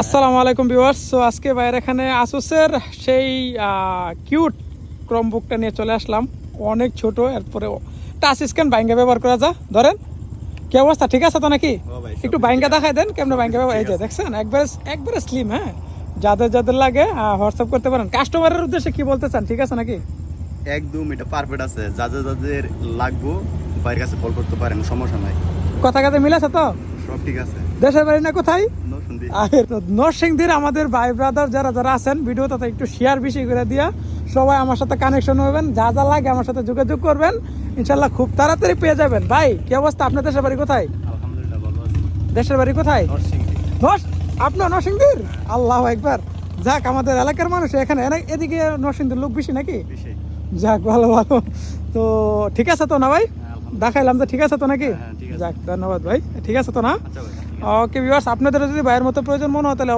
আসসালামু আলাইকুম viewers. So আজকে বাইরে এখানে আসুসের সেই কিউট ক্রমবুকটা নিয়ে চলে আসলাম। অনেক ছোট, এরপরে টাচ স্ক্রিন বাইঙ্গা ব্যবহার করা যা। ধরেন কি অবস্থা, ঠিক আছে তো নাকি? একটু বাইঙ্গা দেখাই দেন কেমন বাইঙ্গা ব্যবহার। এই যে দেখছেন একবারে স্লিম। হ্যাঁ, যাদের লাগে হোয়াটসঅ্যাপ করতে পারেন। কাস্টমারের উদ্দেশ্যে কি বলতে চান, ঠিক আছে নাকি? একদম এটা পারফেক্ট আছে। যাদের লাগবো বাইরের কাছে কল করতে পারেন, সমস্যা নাই। কথা কাজে মিলেছে তো? সব ঠিক আছে। দেশের বাড়ি না কোথায়? নরসিংদী। নরসিংদীর আমাদের ভাই ব্রাদার যারা আছেন, ভিডিওটা একটু শেয়ার বেশি করে দিয়া সবাই আমার সাথে কানেকশন হবেন। যা লাগে আমার সাথে যোগাযোগ করবেন, ইনশাল্লাহ খুব তাড়াতাড়ি পেয়ে যাবেন। ভাই কি অবস্থা, আপনার দেশের বাড়ি কোথায়? আলহামদুলিল্লাহ ভালো আছি। দেশের বাড়ি কোথায়? নরসিংদী। আপনার নরসিংদীর? আল্লাহ একবার। যাক, আমাদের এলাকার মানুষ এখানে এদিকে নরসিংদীর লোক বেশি নাকি? বেশি। যাক, ভালো। তো ঠিক আছে তো না ভাই? দেখাইলাম যে ঠিক আছে তো নাকি? হ্যাঁ, ঠিক আছে। যাক, ধন্যবাদ ভাই। ঠিক আছে তো না? আচ্ছা ভাই। ওকে ভিউয়ার্স, আপনাদের যদি ভাইয়ের মতো প্রয়োজন মনে হয় তাহলে